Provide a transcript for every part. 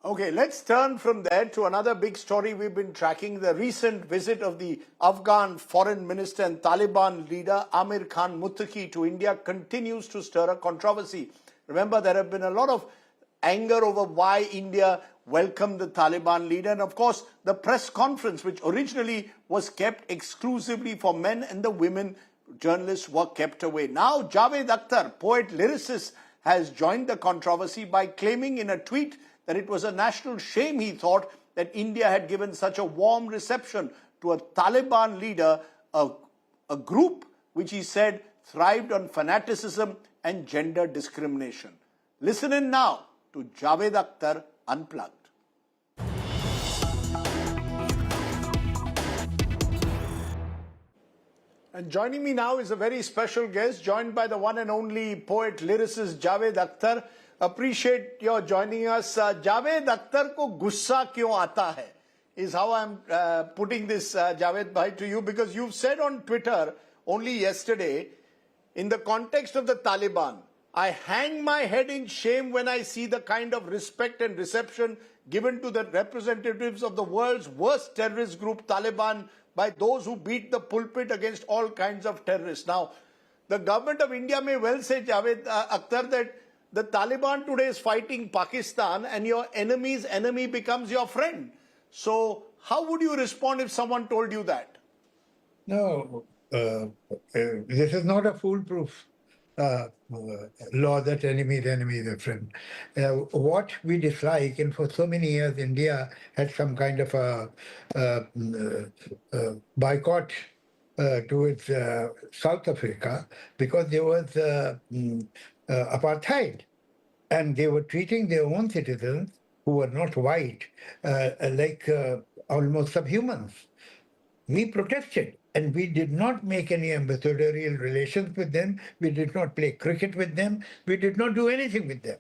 Okay, let's turn from there to another big story we've been tracking, the recent visit of the Afghan Foreign Minister and Taliban leader Amir Khan Muttaqi to India continues to stir a controversy. Remember, there have been a lot of anger over why India welcomed the Taliban leader, and of course the press conference, which originally was kept exclusively for men, and the women journalists were kept away. Now Javed Akhtar, poet-lyricist, has joined the controversy by claiming in a tweet that it was a national shame, he thought, that India had given such a warm reception to a Taliban leader, a group which he said thrived on fanaticism and gender discrimination. Listen in now to Javed Akhtar Unplugged. And joining me now is a very special guest, joined by the one and only poet-lyricist Javed Akhtar. Appreciate your joining us. Javed Akhtar ko gussa kyun aata hai is how I'm putting this, Javed bhai, to you, because you've said on Twitter only yesterday, in the context of the Taliban, I hang my head in shame when I see the kind of respect and reception given to the representatives of the world's worst terrorist group, Taliban, by those who beat the pulpit against all kinds of terrorists. Now, the government of India may well say, Javed Akhtar, that the Taliban today is fighting Pakistan and your enemy's enemy becomes your friend. So how would you respond if someone told you that? No, this is not a foolproof law that enemy is a friend. What we dislike, and for so many years India had some kind of a boycott towards South Africa because there was apartheid, and they were treating their own citizens who were not white like almost subhumans. We protested, and we did not make any ambassadorial relations with them. We did not play cricket with them. We did not do anything with them.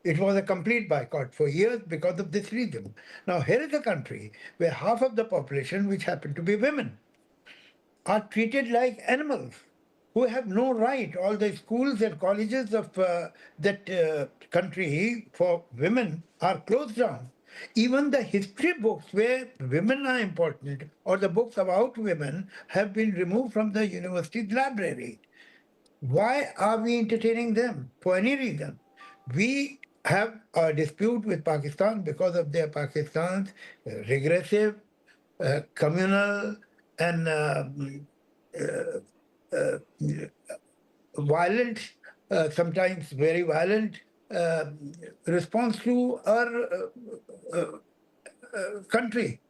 It was a complete boycott for years because of this reason. Now, here is a country where half of the population, which happen to be women, are treated like animals who have no right. All the schools and colleges of that country for women are closed down. Even the history books where women are important, or the books about women, have been removed from the university's library. Why are we entertaining them? For any reason. We have a dispute with Pakistan because of their Pakistan's regressive, communal, and violent, sometimes very violent response to our country.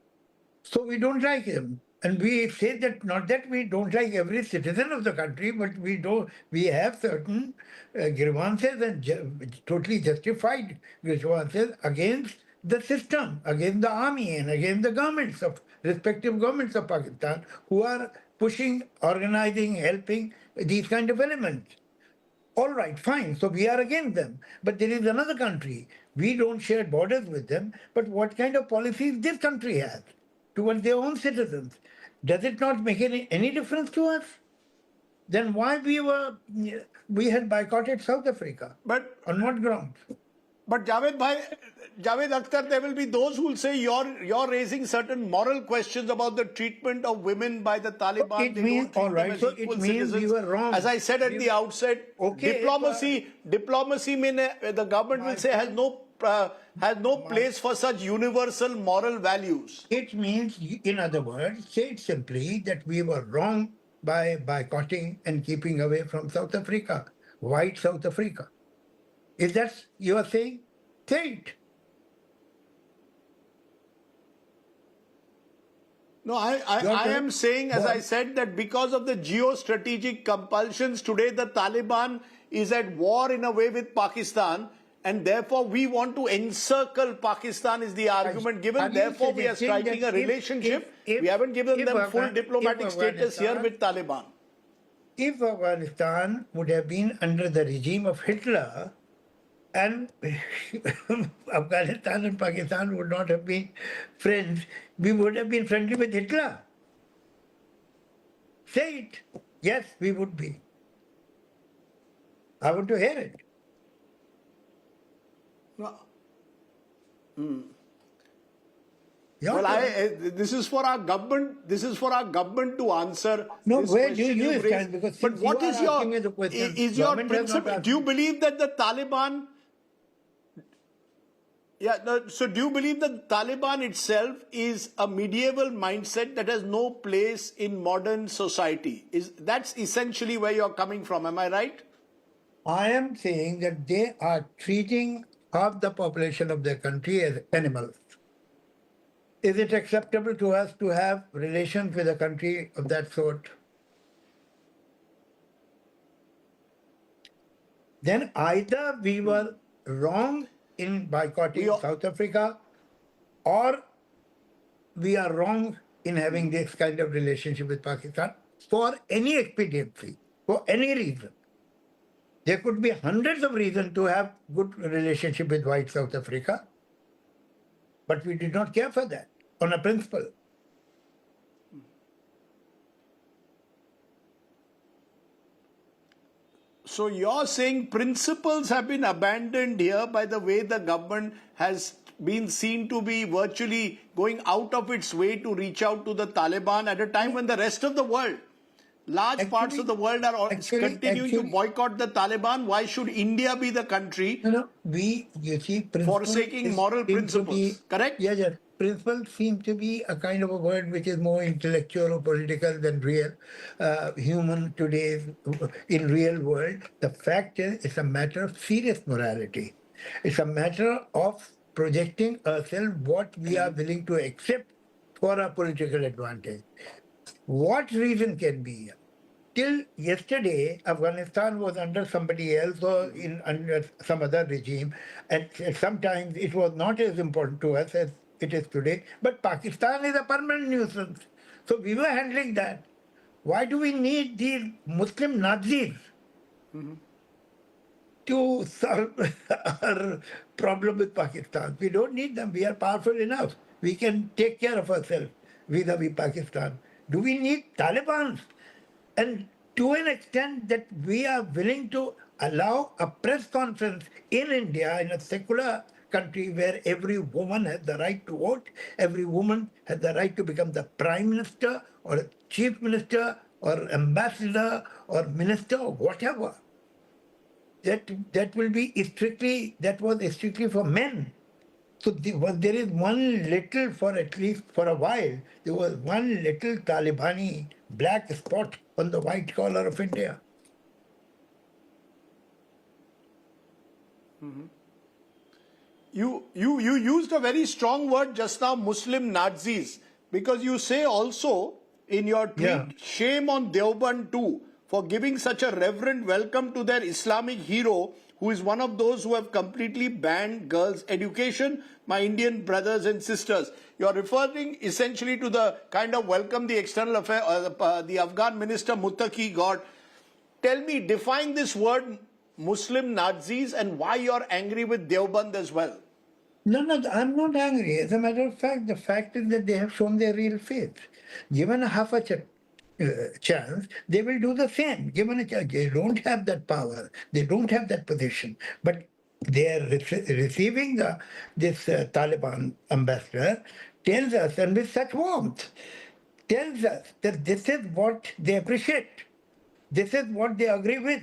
So we don't like him. And we say that not that we don't like every citizen of the country, but we have certain grievances and totally justified grievances against the system, against the army, and against the governments of respective governments of Pakistan who are pushing, organizing, helping these kind of elements. All right, fine. So we are against them. But there is another country. We don't share borders with them. But what kind of policies this country has towards their own citizens? Does it not make any difference to us? Then why we had boycotted South Africa? But on what grounds? But Javed Akhtar, there will be those who will say you're raising certain moral questions about the treatment of women by the Taliban. It means, all right, so it means you were wrong. As I said at the outset, diplomacy, the government will say has no place for such universal moral values. It means, in other words, say it simply, that we were wrong by boycotting and keeping away from South Africa, white South Africa. Is that you are saying? Say it. No, I am saying, as I said, that because of the geostrategic compulsions, today the Taliban is at war in a way with Pakistan, and therefore we want to encircle Pakistan is the argument given. Therefore, we are striking a relationship. We haven't given them full diplomatic status here with Taliban. If Afghanistan would have been under the regime of Hitler, and Afghanistan and Pakistan would not have been friends, we would have been friendly with Hitler. Say it. Yes, we would be. I want to hear it. No. Your Well, turn. this is for our government. This is for our government to answer No, this where do question you you've stand? raised. Because But since you what are is your asking me the question, is your government has not principle? asked Do you me. believe that the Taliban? Yeah. No, so do you believe that Taliban itself is a medieval mindset that has no place in modern society? That's essentially where you're coming from? Am I right? I am saying that they are treating half the population of their country as animals. Is it acceptable to us to have relations with a country of that sort? Then either we were wrong in We boycotting all, South Africa, or we are wrong in having this kind of relationship with Pakistan for any expediency, for any reason. There could be hundreds of reasons to have good relationship with white South Africa, but we did not care for that on a principle. So you're saying principles have been abandoned here by the way the government has been seen to be virtually going out of its way to reach out to the Taliban at a time when the rest of the world, large parts of the world are continuing to boycott the Taliban. Why should India be the country You see, forsaking moral principles? Correct? yes, principles seem to be a kind of a word which is more intellectual or political than real. Human today, in real world, the fact is, it's a matter of serious morality. It's a matter of projecting ourselves what we are willing to accept for our political advantage. What reason can be? Till yesterday, Afghanistan was under somebody else or under some other regime, and sometimes it was not as important to us as it is today. But Pakistan is a permanent nuisance. So we were handling that. Why do we need these Muslim Nazis to solve our problem with Pakistan? We don't need them. We are powerful enough. We can take care of ourselves vis-a-vis Pakistan. Do we need Taliban? And to an extent that we are willing to allow a press conference in India, in a secular country where every woman has the right to vote, every woman has the right to become the prime minister or chief minister or ambassador or minister or whatever. That will be strictly, that was strictly for men. So there is one little, for at least for a while, there was one little Talibani black spot on the white collar of India. You used a very strong word just now, Muslim Nazis, because you say also in your tweet, shame on Deoband too, for giving such a reverent welcome to their Islamic hero, who is one of those who have completely banned girls' education, my Indian brothers and sisters. You're referring essentially to the kind of welcome the external affair, the Afghan minister Muttaqi got. Tell me, define this word Muslim Nazis and why you're angry with Deoband as well. No, I'm not angry. As a matter of fact, the fact is that they have shown their real faith. Given a half a chance, they will do the same. Given a chance, they don't have that power. They don't have that position. But they are receiving this Taliban ambassador tells us, and with such warmth, tells us that this is what they appreciate. This is what they agree with.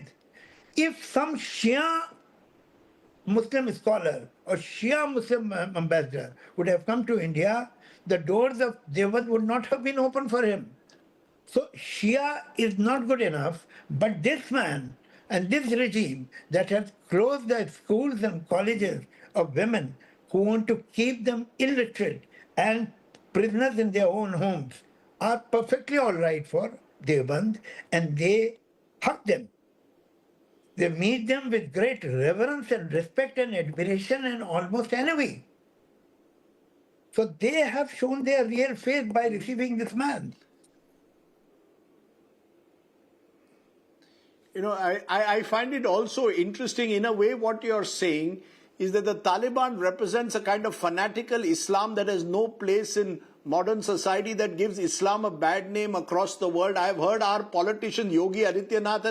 If some Shia Muslim scholar or Shia Muslim ambassador would have come to India, the doors of Deoband would not have been open for him. So Shia is not good enough, but this man and this regime that has closed the schools and colleges of women who want to keep them illiterate and prisoners in their own homes are perfectly all right for Deoband, and they hug them. They meet them with great reverence and respect and admiration and almost envy. So they have shown their real faith by receiving this man. You know, I find it also interesting in a way what you're saying is that the Taliban represents a kind of fanatical Islam that has no place in modern society, that gives Islam a bad name across the world. I've heard our politician Yogi Adityanath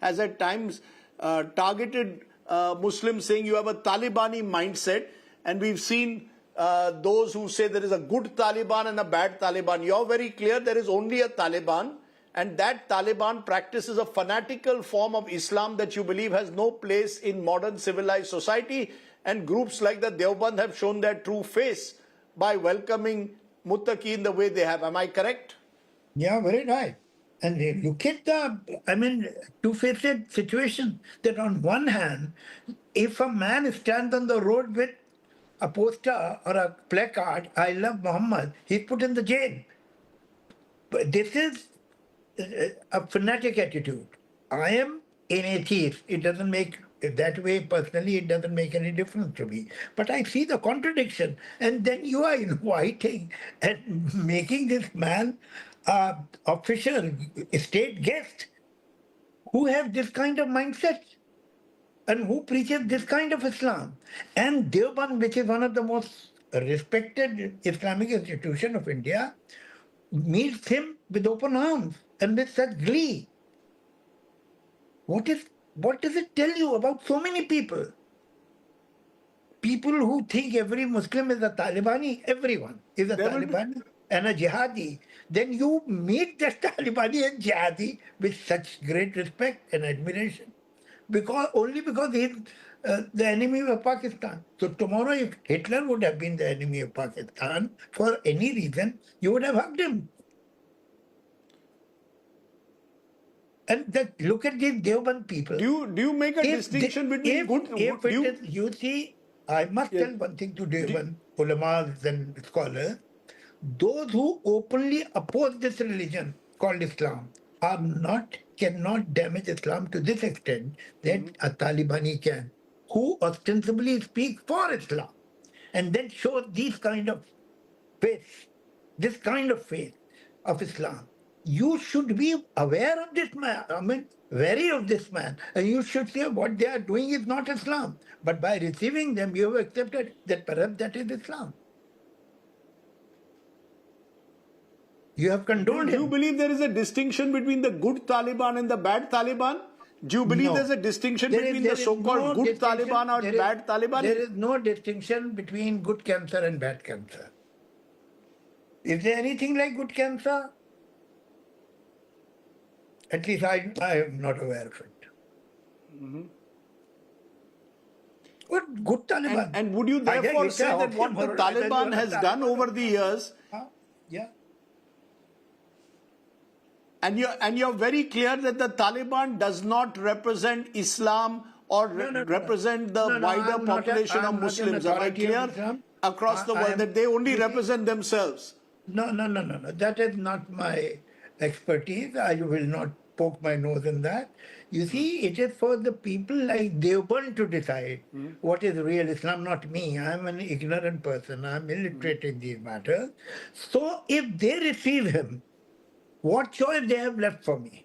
has at times targeted Muslims, saying you have a Talibani mindset, and we've seen those who say there is a good Taliban and a bad Taliban. You're very clear there is only a Taliban, and that Taliban practices a fanatical form of Islam that you believe has no place in modern civilized society, and groups like the Deoband have shown their true face by welcoming Muttaqi in the way they have. Am I correct? Yeah, very right. And look at the, two-faced situation that on one hand, if a man stands on the road with a poster or a placard, I love Muhammad, he's put in the jail. But this is a fanatic attitude. I am an atheist. It doesn't make, that way personally, it doesn't make any difference to me. But I see the contradiction. And then you are inviting and making this man official state guest who have this kind of mindset and who preaches this kind of Islam. And Deoband, which is one of the most respected Islamic institution of India, meets him with open arms and with such glee. What does it tell you about so many people? People who think every Muslim is a Talibani, everyone is a Talibani and a jihadi. Then you meet that Talibani and jihadi with such great respect and admiration, only because he is the enemy of Pakistan. So tomorrow, if Hitler would have been the enemy of Pakistan for any reason, you would have hugged him. And look at these Deoband people. Do you make a distinction between good? You see, I must tell one thing to Deoband ulamas and scholars. Those who openly oppose this religion called Islam cannot damage Islam to this extent that a Talibani can, who ostensibly speaks for Islam and then shows this kind of faith of Islam. You should be aware of this man, wary of this man, and you should say what they are doing is not Islam. But by receiving them, you have accepted that perhaps that is Islam. You have condoned him. Do you believe there is a distinction between the good Taliban and the bad Taliban? Do you believe there's a distinction between the so-called good Taliban or bad Taliban? There is no distinction between good cancer and bad cancer. Is there anything like good cancer? At least I am not aware of it. What good Taliban? And would you therefore say that what the Taliban has done over the years? Yeah. And you're very clear that the Taliban does not represent Islam or represent the wider population of Muslims. Am I clear across the world that they only represent themselves? No. That is not my expertise. I will not poke my nose in that. You see, it is for the people like Deoband to decide what is real Islam, not me. I am an ignorant person. I am illiterate in these matters. So if they receive him, what choice they have left for me?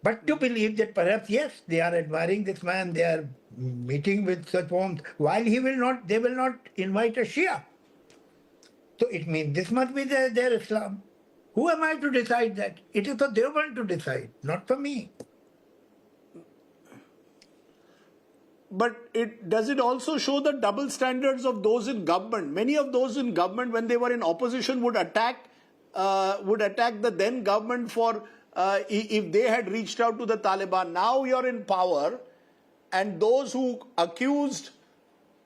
But to believe that perhaps, yes, they are admiring this man, they are meeting with such warmth, while they will not invite a Shia. So it means this must be their Islam. Who am I to decide that? It is for Deoband to decide, not for me. But does it also show the double standards of those in government? Many of those in government, when they were in opposition, would attack the then government for if they had reached out to the Taliban. Now you're in power, and those who accused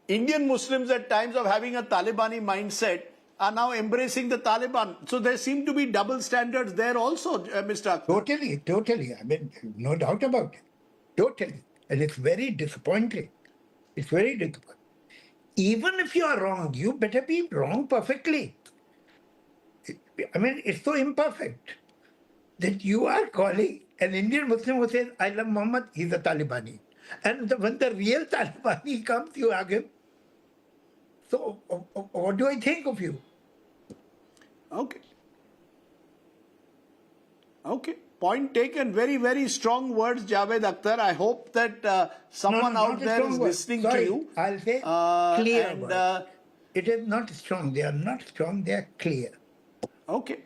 Indian Muslims at times of having a Talibani mindset are now embracing the Taliban. So there seem to be double standards there also, Mr. Akhtar. Totally. I mean, no doubt about it. Totally. And it's very disappointing. It's very disappointing. Even if you are wrong, you better be wrong perfectly. I mean, it's so imperfect that you are calling an Indian Muslim who says, I love Muhammad, he's a Talibani. And when the real Talibani comes, you hug him. So what do I think of you? Okay. Point taken. Very, very strong words, Javed Akhtar. I hope that someone out there is listening to you. I'll say clear words. It is not strong. They are not strong. They are clear. Okay.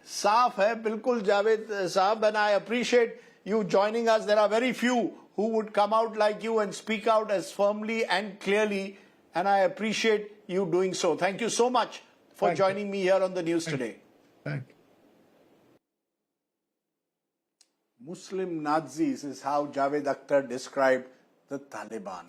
Saaf hai, bilkul Javed Saab, and I appreciate you joining us. There are very few who would come out like you and speak out as firmly and clearly, and I appreciate you doing so. Thank you so much for Thank you. joining me here on the news today. Thank you. Muslim Nazis is how Javed Akhtar described the Taliban.